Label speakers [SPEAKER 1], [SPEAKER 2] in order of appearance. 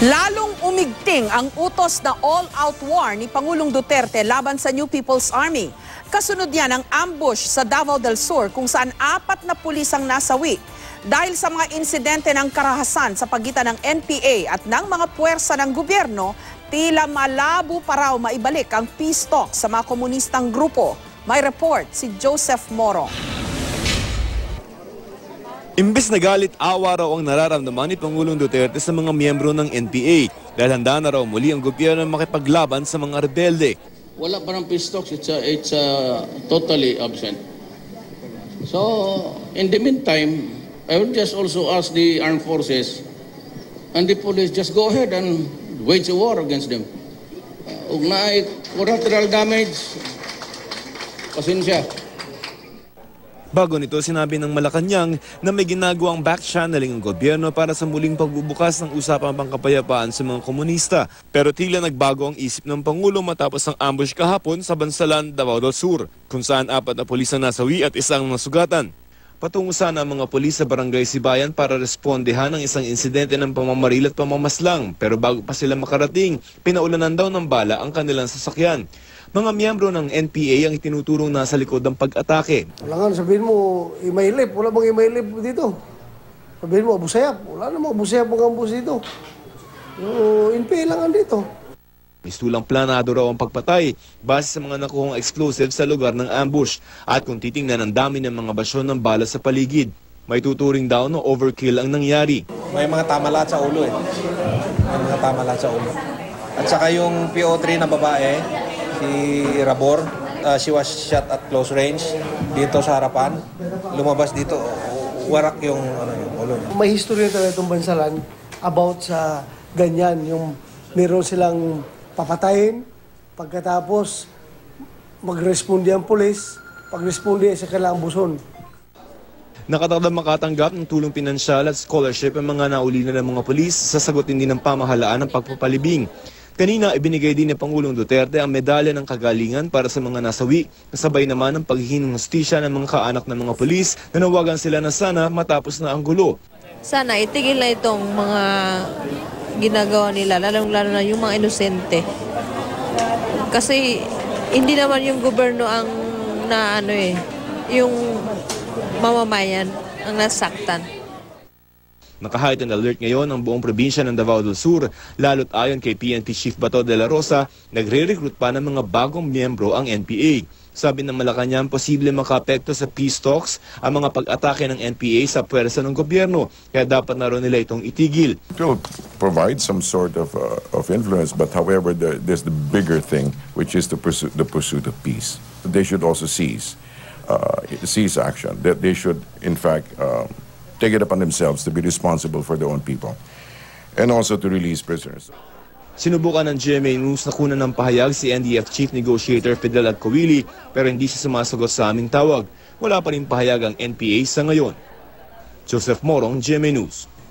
[SPEAKER 1] Lalong umigting ang utos na all-out war ni Pangulong Duterte laban sa New People's Army. Kasunod niyan ang ambush sa Davao del Sur kung saan 4 na pulis ang nasawi. Dahil sa mga insidente ng karahasan sa pagitan ng NPA at ng mga puwersa ng gobyerno, tila malabo pa raw maibalik ang peace talk sa mga komunistang grupo. May report si Joseph Morong.
[SPEAKER 2] Imbes na galit, awa raw ang nararamdaman ni Pangulong Duterte sa mga miyembro ng NPA dahil handa na raw muli ang gobyerno makipaglaban sa mga rebelde.
[SPEAKER 3] Wala pa ng peace talks, it's totally absent. So, in the meantime, I will just also ask the armed forces and the police just go ahead and wage a war against them. Kung may collateral damage, pasensya.
[SPEAKER 2] Bago nito, sinabi ng Malacanang na may ginagawang back-channeling ang gobyerno para sa muling pagbubukas ng usapang pangkapayapaan sa mga komunista. Pero tila nagbago ang isip ng Pangulo matapos ang ambush kahapon sa Bansalan, Davao del Sur, kung saan 4 na pulis ang nasawi at 1 nasugatan. Patungo sana ang mga pulis sa Barangay Sibayan para respondehan ng isang insidente ng pamamaril at pamamaslang. Pero bago pa sila makarating, pinaulanan daw ng bala ang kanilang sasakyan. Mga miyembro ng NPA ang itinuturong nasa likod ng pag-atake.
[SPEAKER 4] Wala nga, sabihin mo, imailip. Wala bang imailip dito? Sabihin mo, abusayap. Wala namang abusayap mga ambus dito. NPA lang nga dito.
[SPEAKER 2] Mistulang planado raw ang pagpatay base sa mga nakuhang explosives sa lugar ng ambush. At kung titingnan ang dami ng mga basyon ng bala sa paligid, may tuturing daw na overkill ang nangyari.
[SPEAKER 5] May mga tamalat sa ulo eh. May mga tamalat sa ulo. At saka yung PO3 na babae, si Rabor, she was shot at close range dito sa harapan. Lumabas dito, warak yung ulo niya.
[SPEAKER 4] May history talaga itong Bansalan about sa ganyan, yung meron silang papatayin, pagkatapos mag-responde ang pulis, pag-responde sa kailangang buson.
[SPEAKER 2] Nakatakdang makatanggap ng tulong pinansyal at scholarship ang mga naulila ng mga pulis sa sagutin din ng pamahalaan ng pagpapalibing. Kanina, ibinigay din ni Pangulong Duterte ang medalya ng kagalingan para sa mga nasawi, kasabay naman ang paghihingi ng hustisya ng mga kaanak ng mga pulis na nawagan sila na sana matapos na ang gulo.
[SPEAKER 6] Sana itigil na itong mga ginagawa nila, lalong-lalo na yung mga inosente. Kasi hindi naman yung gobyerno ang yung mamamayan ang nasaktan.
[SPEAKER 2] Naka-heightened alert ngayon ang buong probinsya ng Davao del Sur, lalo't ayon kay PNP Chief Bato de la Rosa, nagre-recruit pa ng mga bagong miyembro ang NPA. Sabi ng Malacanang, posible makaapekto sa peace talks ang mga pag-atake ng NPA sa puwersa ng gobyerno, kaya dapat na rin nila itong itigil.
[SPEAKER 7] It will provide some sort of influence, but however, there's the bigger thing, which is the pursuit of peace. They should also cease action, that they should, in fact, take it upon themselves to be responsible for their own people and also to release prisoners.
[SPEAKER 2] Sinubukan ng GMA News na kunan ng pahayag si NDF Chief Negotiator Fidel Agcawili pero hindi siya sumasagot sa aming tawag. Wala pa rin pahayag ang NPA sa ngayon. Joseph Morong, GMA News.